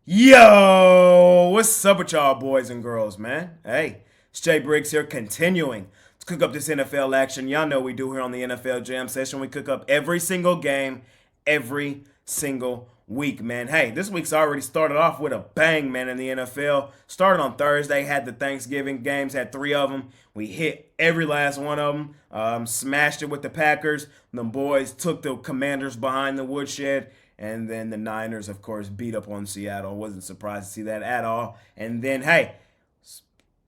Yo, what's up with y'all boys and girls, man? Hey, it's Jay Briggs here, continuing to cook up this NFL action. Y'all know we do here on the NFL Jam Session. We cook up every single game, every single week, man. Hey, this week's already started off with a bang, man, in the NFL. Started on Thursday, had the Thanksgiving games, had three of them. We hit every last one of them, smashed it with the Packers. Them boys took the Commanders behind the woodshed. And then the Niners, of course, beat up on Seattle. Wasn't surprised to see that at all. And then, hey,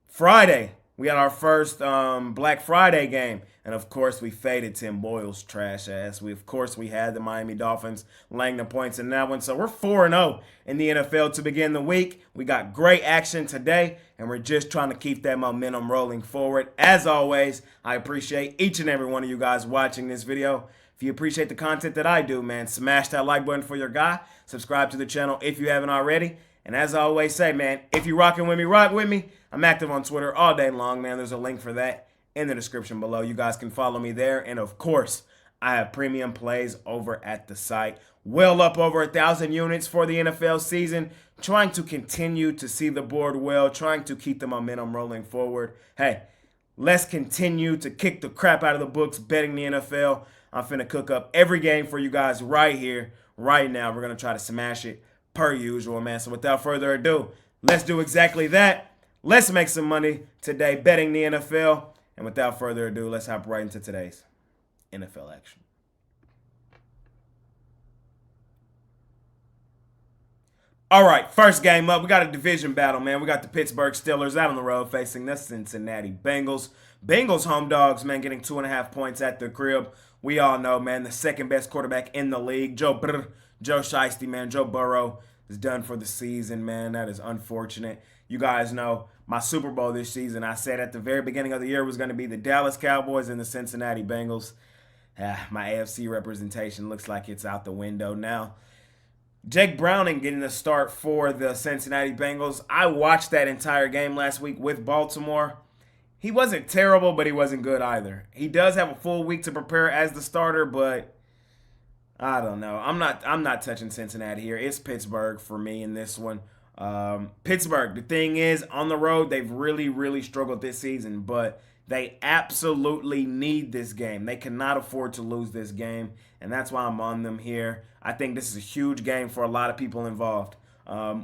Friday, we had our first Black Friday game. And, of course, we faded Tim Boyle's trash ass. We had the Miami Dolphins laying the points in that one. So we're 4-0 in the NFL to begin the week. We got great action today, and we're just trying to keep that momentum rolling forward. As always, I appreciate each and every one of you guys watching this video. If you appreciate the content that I do, man, smash that like button for your guy. Subscribe to the channel if you haven't already. And as I always say, man, if you're rocking with me, rock with me. I'm active on Twitter all day long, man. There's a link for that in the description below. You guys can follow me there. And, of course, I have premium plays over at the site. Well up over 1,000 units for the NFL season. Trying to continue to see the board well. Trying to keep the momentum rolling forward. Hey, let's continue to kick the crap out of the books betting the NFL. I'm finna cook up every game for you guys right here, right now. We're going to try to smash it per usual, man. So without further ado, let's do exactly that. Let's make some money today betting the NFL. And without further ado, let's hop right into today's NFL action. All right, first game up. We got a division battle, man. We got the Pittsburgh Steelers out on the road facing the Cincinnati Bengals. Bengals home dogs, man, getting 2.5 points at the crib. We all know, man, the second best quarterback in the league, Joe Shiesty, man. Joe Burrow is done for the season, man. That is unfortunate. You guys know my Super Bowl this season, I said at the very beginning of the year was going to be the Dallas Cowboys and the Cincinnati Bengals. My AFC representation looks like it's out the window now. Jake Browning getting the start for the Cincinnati Bengals. I watched that entire game last week with Baltimore. He wasn't terrible, but he wasn't good either. He does have a full week to prepare as the starter, but I don't know. I'm not touching Cincinnati here. It's Pittsburgh for me in this one. Pittsburgh, the thing is, on the road, they've really struggled this season, but they absolutely need this game. They cannot afford to lose this game, and that's why I'm on them here. I think this is a huge game for a lot of people involved.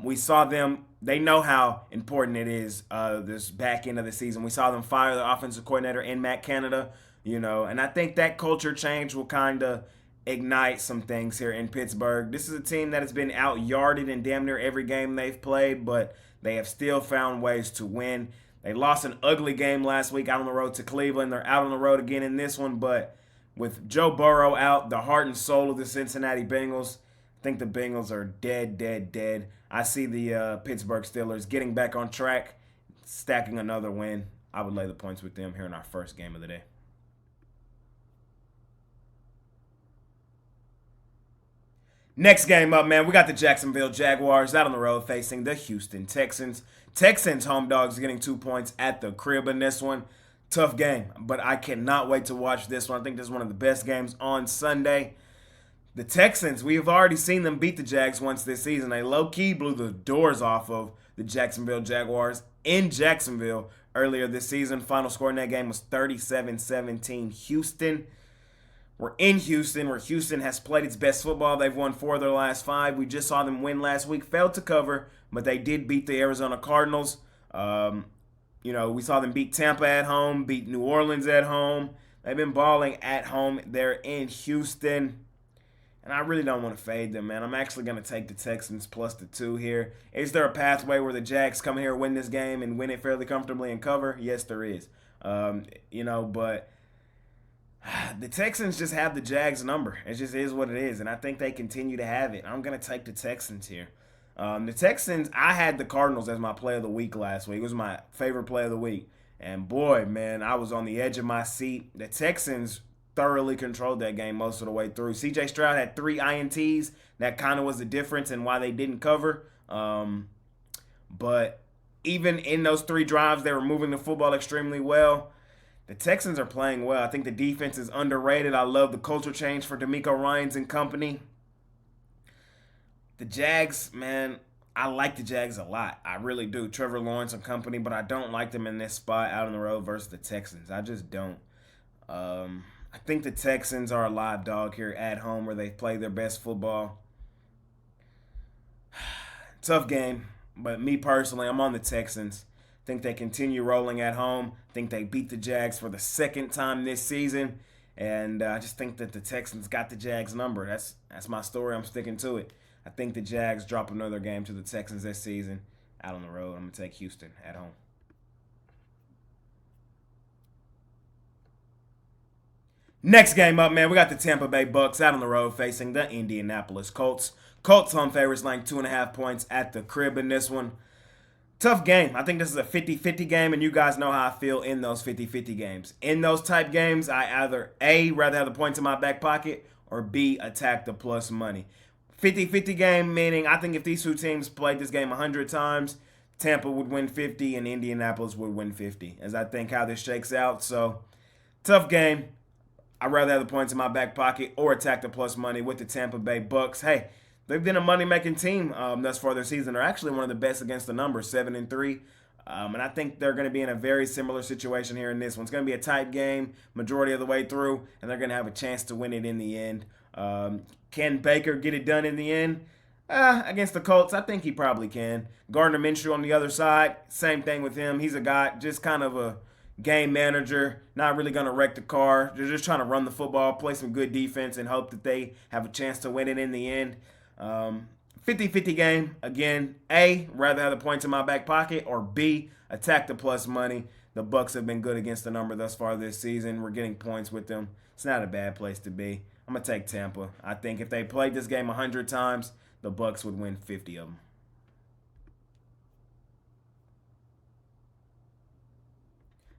We saw them. They know how important it is this back end of the season. We saw them fire the offensive coordinator in Matt Canada, and I think that culture change will kind of ignite some things here in Pittsburgh. This is a team that has been out-yarded in damn near every game they've played, but they have still found ways to win. They lost an ugly game last week out on the road to Cleveland. They're out on the road again in this one, but with Joe Burrow out, the heart and soul of the Cincinnati Bengals, I think the Bengals are dead. I see the Pittsburgh Steelers getting back on track, stacking another win. I would lay the points with them here in our first game of the day. Next game up, man, we got the Jacksonville Jaguars out on the road facing the Houston Texans. Texans home dogs getting 2 points at the crib in this one. Tough game, but I cannot wait to watch this one. I think this is one of the best games on Sunday. The Texans, we've already seen them beat the Jags once this season. They low-key blew the doors off of the Jacksonville Jaguars in Jacksonville earlier this season. Final score in that game was 37-17 Houston. We're in Houston, where Houston has played its best football. They've won 4 of their last 5. We just saw them win last week. Failed to cover, but they did beat the Arizona Cardinals. We saw them beat Tampa at home, beat New Orleans at home. They've been balling at home. They're in Houston. And I really don't want to fade them, man. I'm actually going to take the Texans plus the 2 here. Is there a pathway where the Jags come here, win this game, and win it fairly comfortably and cover? Yes, there is. But the Texans just have the Jags number. It just is what it is, and I think they continue to have it. I'm going to take the Texans here. The Texans, I had the Cardinals as my play of the week last week. It was my favorite play of the week. And boy, man, I was on the edge of my seat. The Texans thoroughly controlled that game most of the way through. C.J. Stroud had 3 INTs. That kind of was the difference in why they didn't cover. But even in those 3 drives, they were moving the football extremely well. The Texans are playing well. I think the defense is underrated. I love the culture change for DeMeco Ryans and company. The Jags, man, I like the Jags a lot. I really do. Trevor Lawrence and company, but I don't like them in this spot out on the road versus the Texans. I just don't. I think the Texans are a live dog here at home where they play their best football. Tough game, but me personally, I'm on the Texans. Think they continue rolling at home. Think they beat the Jags for the second time this season, and I just think that the Texans got the Jags number. That's my story. I'm sticking to it. I think the Jags drop another game to the Texans this season out on the road. I'm gonna take Houston at home. Next game up, man, we got the Tampa Bay Bucks out on the road facing the Indianapolis Colts. Colts home favorites laying 2.5 points at the crib in this one. Tough game. I think this is a 50-50 game, and you guys know how I feel in those 50-50 games. In those type games, I either A, rather have the points in my back pocket, or B, attack the plus money. 50-50 game, meaning I think if these two teams played this game 100 times, Tampa would win 50 and Indianapolis would win 50, as I think how this shakes out. So, tough game. I'd rather have the points in my back pocket or attack the plus money with the Tampa Bay Bucks. Hey, they've been a money-making team thus far this season. They're actually one of the best against the number, 7-3. And I think they're going to be in a very similar situation here in this one. It's going to be a tight game majority of the way through, and they're going to have a chance to win it in the end. Can Baker get it done in the end? Against the Colts, I think he probably can. Gardner Minshew on the other side, same thing with him. He's a guy, just kind of a game manager, not really going to wreck the car. They're just trying to run the football, play some good defense, and hope that they have a chance to win it in the end. 50-50 game. Again, A, rather have the points in my back pocket, or B, attack the plus money. The Bucks have been good against the number thus far this season. We're getting points with them. It's not a bad place to be. I'm going to take Tampa. I think if they played this game 100 times, the Bucks would win 50 of them.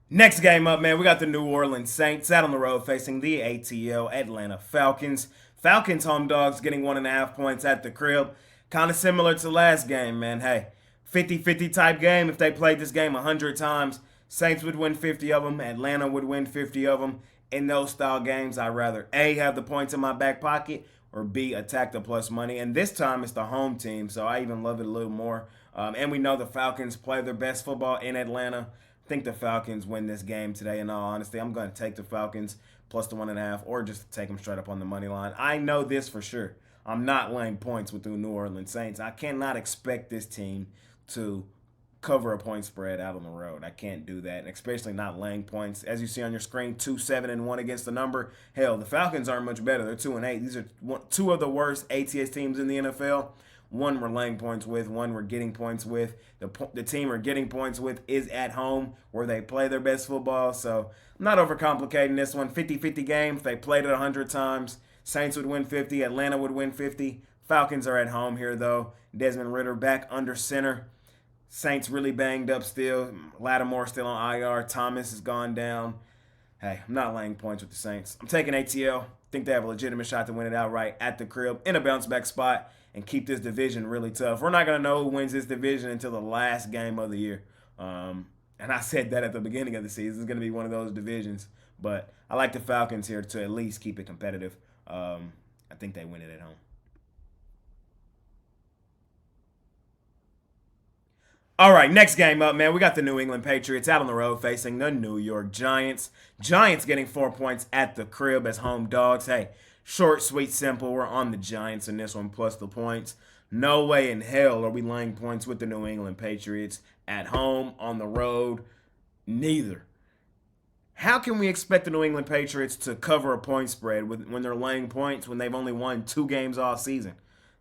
Next game up, man, we got the New Orleans Saints out on the road facing the ATL Atlanta Falcons. Falcons home dogs getting 1.5 points at the crib. Kind of similar to last game, man. Hey, 50-50 type game. If they played this game 100 times, Saints would win 50 of them. Atlanta would win 50 of them. In those style games, I'd rather A, have the points in my back pocket, or B, attack the plus money. And this time it's the home team, so I even love it a little more. And we know the Falcons play their best football in Atlanta. I think the Falcons win this game today, in all honesty. I'm going to take the Falcons plus the 1.5, or just take them straight up on the money line. I know this for sure. I'm not laying points with the New Orleans Saints. I cannot expect this team to cover a point spread out on the road. I can't do that, and especially not laying points. As you see on your screen, 2-7-1 against the number. Hell, the Falcons aren't much better. They're 2-8. These are two of the worst ATS teams in the NFL. One we're laying points with, one we're getting points with. The team we're getting points with is at home where they play their best football. So I'm not overcomplicating this one. 50-50 game. If they played it 100 times, Saints would win 50. Atlanta would win 50. Falcons are at home here, though. Desmond Ridder back under center. Saints really banged up still. Lattimore still on IR. Thomas has gone down. Hey, I'm not laying points with the Saints. I'm taking ATL. Think they have a legitimate shot to win it outright at the crib in a bounce back spot and keep this division really tough. We're not going to know who wins this division until the last game of the year. And I said that at the beginning of the season. It's going to be one of those divisions. But I like the Falcons here to at least keep it competitive. I think they win it at home. All right, next game up, man. We got the New England Patriots out on the road facing the New York Giants. Giants getting 4 points at the crib as home dogs. Hey, short, sweet, simple. We're on the Giants in this one plus the points. No way in hell are we laying points with the New England Patriots at home, on the road. Neither. How can we expect the New England Patriots to cover a point spread when they're laying points when they've only won 2 games all season?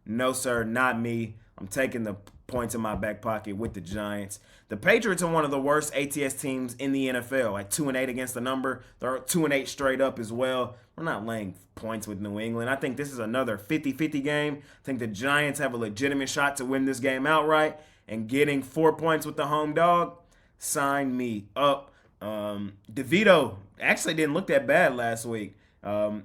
No, sir, not me. I'm taking the points in my back pocket with the Giants. The Patriots are one of the worst ATS teams in the NFL. At 2-8 against the number, they're 2-8 straight up as well. We're not laying points with New England. I think this is another 50-50 game. I think the Giants have a legitimate shot to win this game outright, and getting 4 points with the home dog, sign me up. DeVito actually didn't look that bad last week, and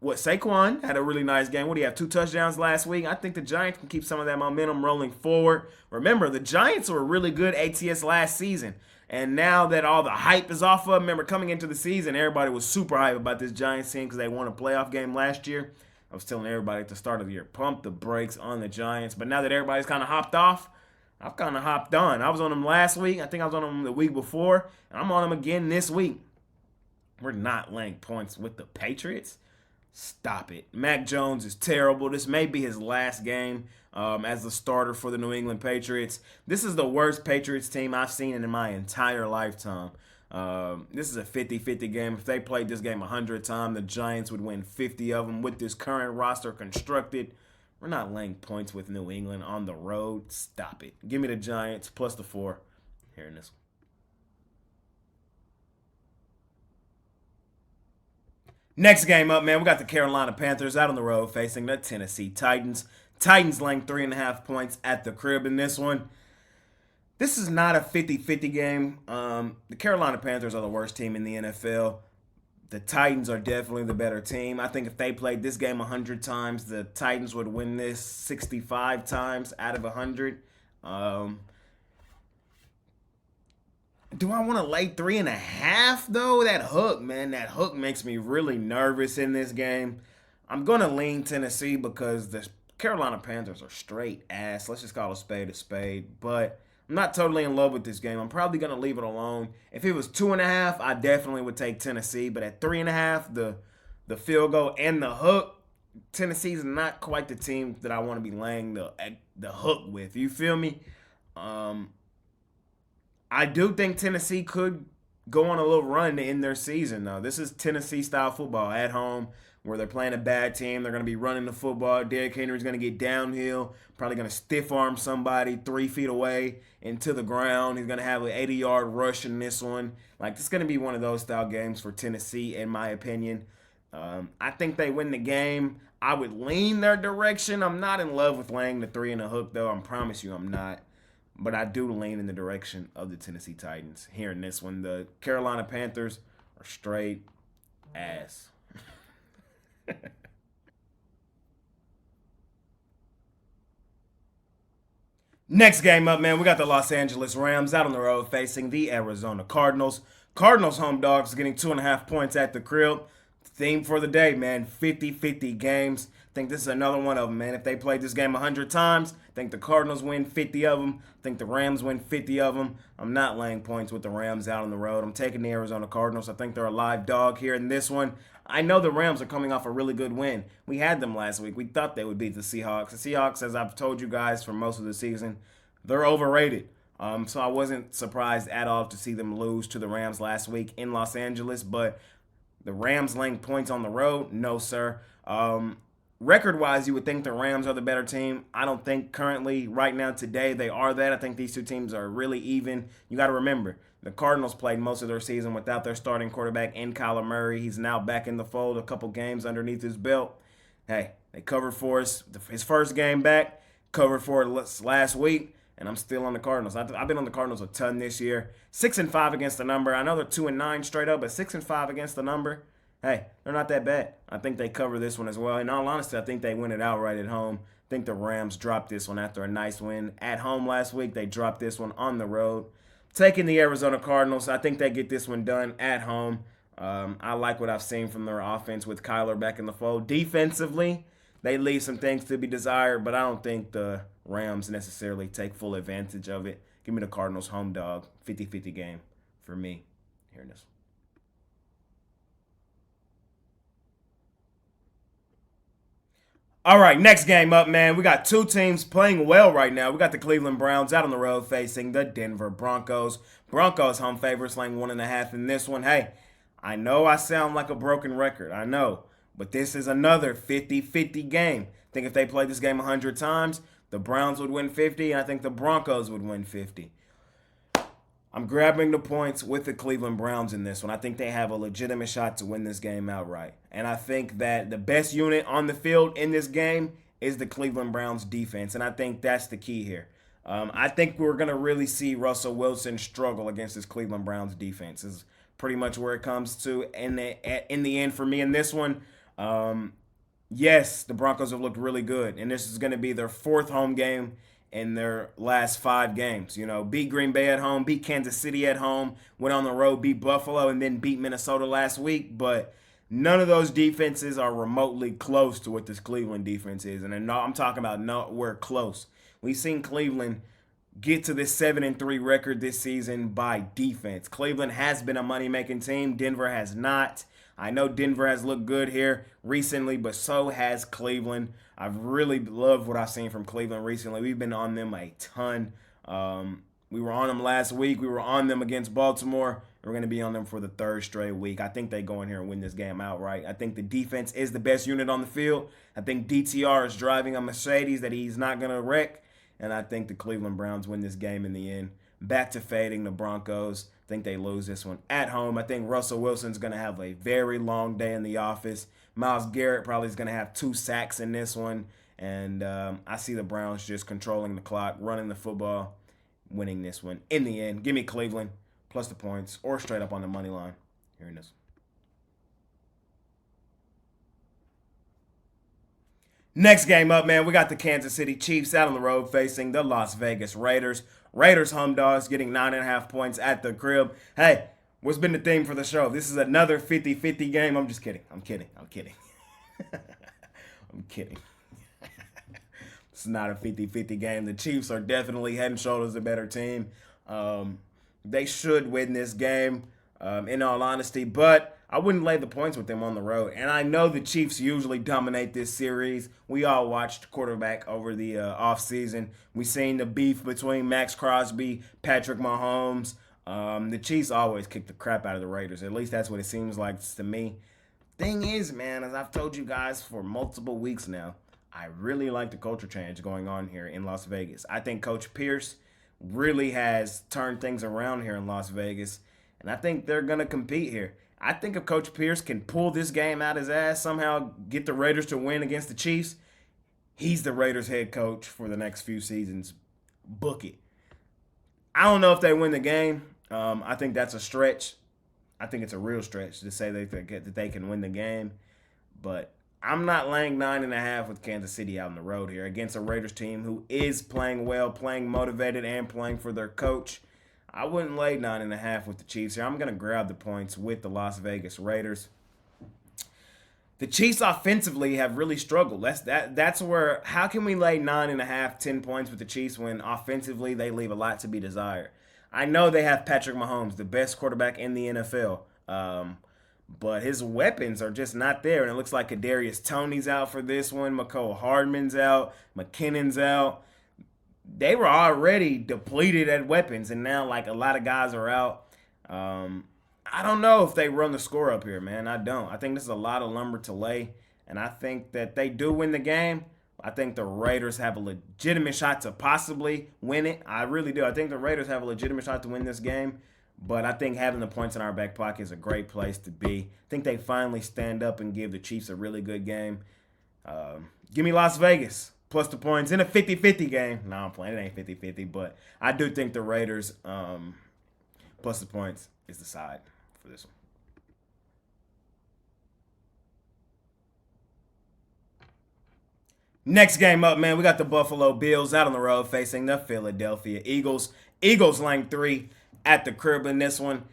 Saquon had a really nice game. What do you have, 2 touchdowns last week? I think the Giants can keep some of that momentum rolling forward. Remember, the Giants were really good ATS last season. And now that all the hype is off of them, remember coming into the season, everybody was super hype about this Giants team because they won a playoff game last year. I was telling everybody at the start of the year, pump the brakes on the Giants. But now that everybody's kind of hopped off, I've kind of hopped on. I was on them last week. I think I was on them the week before. And I'm on them again this week. We're not laying points with the Patriots. Stop it. Mac Jones is terrible. This may be his last game as the starter for the New England Patriots. This is the worst Patriots team I've seen in my entire lifetime. This is a 50-50 game. If they played this game 100 times, the Giants would win 50 of them. With this current roster constructed, we're not laying points with New England on the road. Stop it. Give me the Giants plus the 4 here in this one. Next game up, man, we got the Carolina Panthers out on the road facing the Tennessee Titans. Titans laying 3.5 points at the crib in this one. This is not a 50-50 game. The Carolina Panthers are the worst team in the NFL. The Titans are definitely the better team. I think if they played this game 100 times, the Titans would win this 65 times out of 100. Do I want to lay 3.5 though? That hook, man, that hook makes me really nervous in this game. I'm gonna lean Tennessee because the Carolina Panthers are straight ass. Let's just call a spade a spade. But I'm not totally in love with this game. I'm probably gonna leave it alone. If it was 2.5, I definitely would take Tennessee. But at 3.5, the field goal and the hook, Tennessee's not quite the team that I want to be laying the hook with. You feel me? I do think Tennessee could go on a little run to end their season, though. This is Tennessee-style football at home where they're playing a bad team. They're going to be running the football. Derrick Henry's going to get downhill, probably going to stiff-arm somebody 3 feet away into the ground. He's going to have an 80-yard rush in this one. Like, this is going to be one of those style games for Tennessee, in my opinion. I think they win the game. I would lean their direction. I'm not in love with laying the 3 and a hook, though. I promise you I'm not. But I do lean in the direction of the Tennessee Titans here in this one. The Carolina Panthers are straight ass. Next game up, man, we got the Los Angeles Rams out on the road facing the Arizona Cardinals. Cardinals home dogs getting 2.5 points at the crib. Theme for the day, man, 50-50 games. I think this is another one of them, man. If they played this game 100 times, I think the Cardinals win 50 of them. I think the Rams win 50 of them. I'm not laying points with the Rams out on the road. I'm taking the Arizona Cardinals. I think they're a live dog here in this one. I know the Rams are coming off a really good win. We had them last week. We thought they would beat the Seahawks. The Seahawks, as I've told you guys for most of the season, they're overrated. So I wasn't surprised at all to see them lose to the Rams last week in Los Angeles. But the Rams laying points on the road? No, sir. Record-wise, you would think the Rams are the better team. I don't think currently, right now, today, they are that. I think these two teams are really even. You got to remember, the Cardinals played most of their season without their starting quarterback in Kyler Murray. He's now back in the fold, a couple games underneath his belt. Hey, they covered for us his first game back, covered for us last week, and I'm still on the Cardinals. I've been on the Cardinals a ton this year. 6-5 against the number. I know they're 2-9 straight up, but 6-5 against the number. Hey, they're not that bad. I think they cover this one as well. In all honesty, I think they win it outright at home. I think the Rams dropped this one after a nice win at home last week. They dropped this one on the road. Taking the Arizona Cardinals, I think they get this one done at home. I like what I've seen from their offense with Kyler back in the fold. Defensively, they leave some things to be desired, but I don't think the Rams necessarily take full advantage of it. Give me the Cardinals home dog, 50-50 game for me here in this one. All right, next game up, man. We got two teams playing well right now. We got the Cleveland Browns out on the road facing the Denver Broncos. Broncos home favorites laying 1.5 in this one. Hey, I know I sound like a broken record. I know. But this is another 50-50 game. I think if they played this game 100 times, the Browns would win 50, and I think the Broncos would win 50. I'm grabbing the points with the Cleveland Browns in this one. I think they have a legitimate shot to win this game outright. And I think that the best unit on the field in this game is the Cleveland Browns defense. And I think that's the key here. I think we're going to really see Russell Wilson struggle against this Cleveland Browns defense. Is pretty much where it comes to in the end for me in this one. Yes, the Broncos have looked really good. And this is going to be their fourth home game in their last 5 games. You know, beat Green Bay at home, beat Kansas City at home, went on the road, beat Buffalo, and then beat Minnesota last week. But None of those defenses are remotely close to what this Cleveland defense is, and I'm talking about nowhere close. We've seen Cleveland get to this 7-3 record this season by defense. Cleveland has been a money-making team. Denver has not. I know Denver has looked good here recently, but so has Cleveland. I've really loved what I've seen from Cleveland recently. We've been on them a ton. We were on them last week. We were on them against Baltimore. We're going to be on them for the third straight week. I think they go in here and win this game outright. I think the defense is the best unit on the field. I think DTR is driving a Mercedes that he's not going to wreck. And I think the Cleveland Browns win this game in the end. Back to fading the Broncos. I think they lose this one at home. I think Russell Wilson's going to have a very long day in the office. Myles Garrett probably is going to have 2 sacks in this one. And I see the Browns just controlling the clock, running the football, winning this one in the end. Give me Cleveland plus the points or straight up on the money line here in this. Next game up, man, we got the Kansas City Chiefs out on the road facing the Las Vegas Raiders. Raiders home dogs getting 9.5 points at the crib. Hey, what's been the theme for the show? This is another 50-50 game. I'm just kidding. I'm kidding. I'm kidding. It's not a 50-50 game. The Chiefs are definitely head and shoulders a better team. They should win this game, in all honesty, but I wouldn't lay the points with them on the road. And I know the Chiefs usually dominate this series. We all watched quarterback over the offseason. We seen the beef between Max Crosby, Patrick Mahomes. The Chiefs always kick the crap out of the Raiders. At least that's what it seems like to me. Thing is, man, as I've told you guys for multiple weeks now, I really like the culture change going on here in Las Vegas. I think Coach Pierce really has turned things around here in Las Vegas, and I think they're going to compete here. I think if Coach Pierce can pull this game out his ass, somehow get the Raiders to win against the Chiefs, he's the Raiders head coach for the next few seasons. Book it. I don't know if they win the game. I think that's a stretch. I think it's a real stretch to say that they can win the game. But I'm not laying 9.5 with Kansas City out on the road here against a Raiders team who is playing well, playing motivated, and playing for their coach. I wouldn't lay 9.5 with the Chiefs here. I'm going to grab the points with the Las Vegas Raiders. The Chiefs offensively have really struggled. That's where, how can we lay 9.5, 10 points with the Chiefs when offensively they leave a lot to be desired? I know they have Patrick Mahomes, the best quarterback in the NFL. But his weapons are just not there. And it looks like Kadarius Toney's out for this one. McCole Hardman's out. McKinnon's out. They were already depleted at weapons, and now, like, a lot of guys are out. I don't know if they run the score up here, man. I don't. I think this is a lot of lumber to lay, and I think that they do win the game. I think the Raiders have a legitimate shot to possibly win it. I really do. I think the Raiders have a legitimate shot to win this game. But I think having the points in our back pocket is a great place to be. I think they finally stand up and give the Chiefs a really good game. Give me Las Vegas plus the points in a 50-50 game. No, I'm playing. It ain't 50-50, but I do think the Raiders plus the points is the side for this one. Next game up, man, we got the Buffalo Bills out on the road facing the Philadelphia Eagles. Eagles laying 3 at the crib in this one.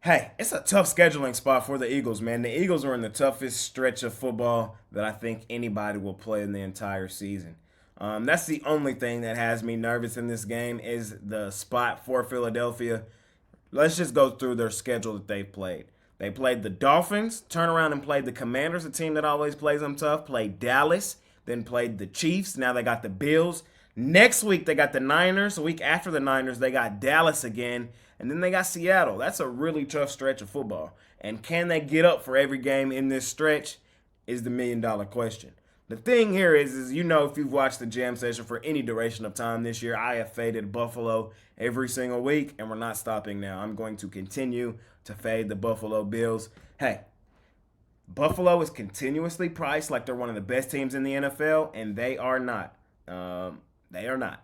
Hey, it's a tough scheduling spot for the Eagles, man. The Eagles are in the toughest stretch of football that I think anybody will play in the entire season. That's the only thing that has me nervous in this game is the spot for Philadelphia. Let's just go through their schedule that they've played. They played the Dolphins, turn around and played the Commanders, a team that always plays them tough, played Dallas, then played the Chiefs. Now they got the Bills. Next week, they got the Niners. A week after the Niners, they got Dallas again. And then they got Seattle. That's a really tough stretch of football. And can they get up for every game in this stretch is the million-dollar question. The thing here is, you know, if you've watched the jam session for any duration of time this year, I have faded Buffalo every single week, and we're not stopping now. I'm going to continue to fade the Buffalo Bills. Hey, Buffalo is continuously priced like they're one of the best teams in the NFL, and they are not. They are not.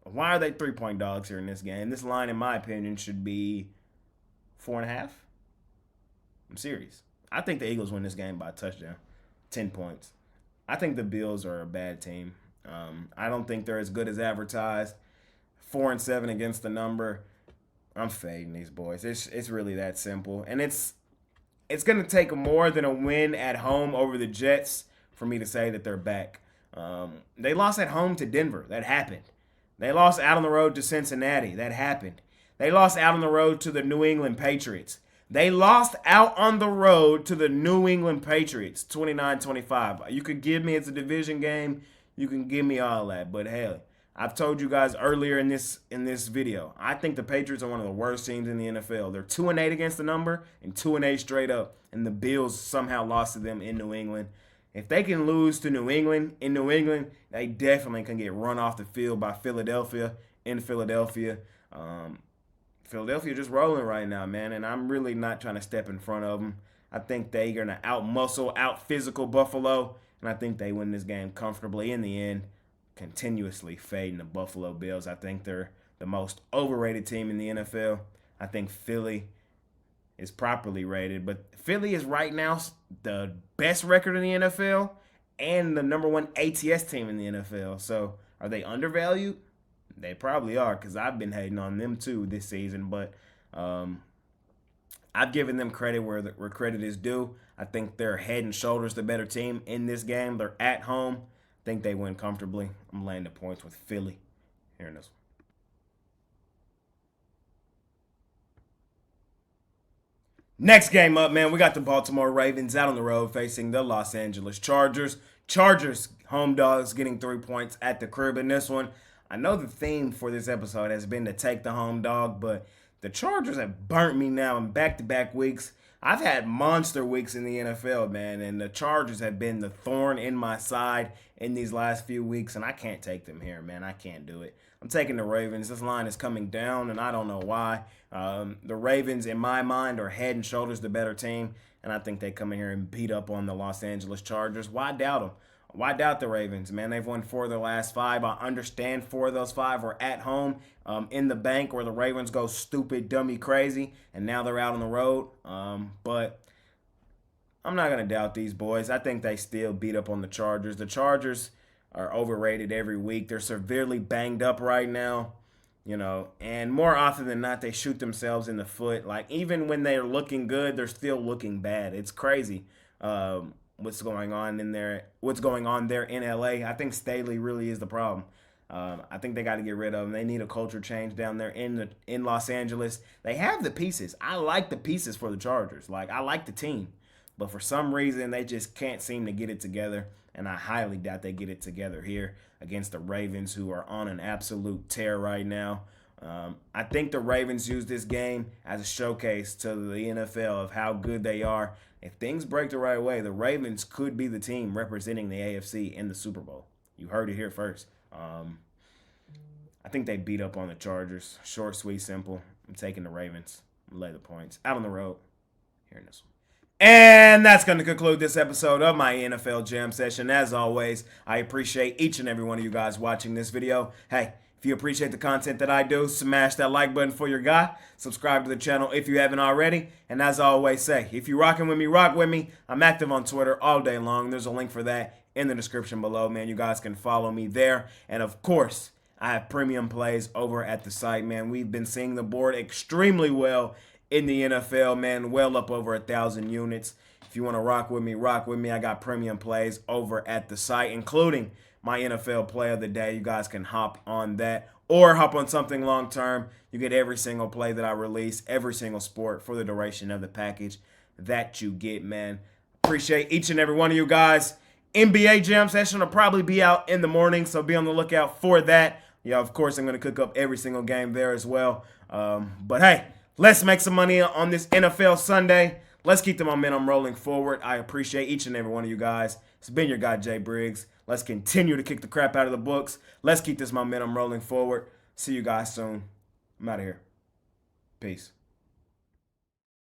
Why are they 3-point dogs here in this game? This line, in my opinion, should be 4.5. I'm serious. I think the Eagles win this game by a touchdown. 10 points. I think the Bills are a bad team. I don't think they're as good as advertised. 4-7 against the number. I'm fading these boys. It's really that simple. And it's it's going to take more than a win at home over the Jets for me to say that they're back. They lost at home to Denver. That happened. They lost out on the road to Cincinnati. That happened. They lost out on the road to the New England Patriots. They lost out on the road to the New England Patriots, 29-25. You could give me it's a division game. You can give me all that. But hell, I've told you guys earlier in this video, I think the Patriots are one of the worst teams in the NFL. They're 2-8 against the number and 2-8 straight up. And the Bills somehow lost to them in New England. If they can lose to New England in New England, they definitely can get run off the field by Philadelphia in Philadelphia. Philadelphia just rolling right now, man, and I'm really not trying to step in front of them. I think they're going to out-muscle, out-physical Buffalo, and I think they win this game comfortably in the end, continuously fading the Buffalo Bills. I think they're the most overrated team in the NFL. I think Philly is properly rated, but Philly is right now the best record in the NFL and the #1 ATS team in the NFL. So are they undervalued? They probably are, because I've been hating on them too this season. But I've given them credit where credit is due. I think they're head and shoulders the better team in this game. They're at home. I think they win comfortably. I'm laying the points with Philly here in this one. Next game up, man, we got the Baltimore Ravens out on the road facing the Los Angeles Chargers. Chargers, home dogs, getting 3 points at the crib in this one. I know the theme for this episode has been to take the home dog, but the Chargers have burnt me now in back-to-back weeks. I've had monster weeks in the NFL, man, and the Chargers have been the thorn in my side in these last few weeks, and I can't take them here, man. I can't do it. I'm taking the Ravens. This line is coming down, and I don't know why. The Ravens, in my mind, are head and shoulders the better team, and I think they come in here and beat up on the Los Angeles Chargers. Why doubt them? Why doubt the Ravens, man? They've won 4 of their last 5. I understand 4 of those 5 were at home in the bank where the Ravens go stupid, dummy, crazy, and now they're out on the road. But I'm not going to doubt these boys. I think they still beat up on the Chargers. The Chargers are overrated every week. They're severely banged up right now, you know, and more often than not, they shoot themselves in the foot. Like, even when they're looking good, they're still looking bad. It's crazy. What's going on there in LA. I think Staley really is the problem. I think they got to get rid of him. They need a culture change down there in Los Angeles. They have the pieces. I like the pieces for the Chargers. Like, I like the team. But for some reason, they just can't seem to get it together. And I highly doubt they get it together here against the Ravens, who are on an absolute tear right now. I think the Ravens use this game as a showcase to the NFL of how good they are. If things break the right way, the Ravens could be the team representing the AFC in the Super Bowl. You heard it here first. I think they beat up on the Chargers. Short, sweet, simple. I'm taking the Ravens. Lay the points. Out on the road. Here in this one. And that's going to conclude this episode of my NFL Jam Session. As always, I appreciate each and every one of you guys watching this video. Hey, if you appreciate the content that I do, smash that like button for your guy. Subscribe to the channel if you haven't already. And as I always say, if you're rocking with me, rock with me. I'm active on Twitter all day long. There's a link for that in the description below, man. You guys can follow me there. And of course, I have premium plays over at the site, man. We've been seeing the board extremely well in the NFL, man. Well up over 1,000 units. If you want to rock with me, rock with me. I got premium plays over at the site, including my NFL play of the day. You guys can hop on that or hop on something long term. You get every single play that I release, every single sport for the duration of the package that you get, man. Appreciate each and every one of you guys. NBA Jam Session will probably be out in the morning, so be on the lookout for that. Yeah, of course, I'm going to cook up every single game there as well. But hey, let's make some money on this NFL Sunday. Let's keep the momentum rolling forward. I appreciate each and every one of you guys. It's been your guy, Jay Briggs. Let's continue to kick the crap out of the books. Let's keep this momentum rolling forward. See you guys soon. I'm out of here. Peace.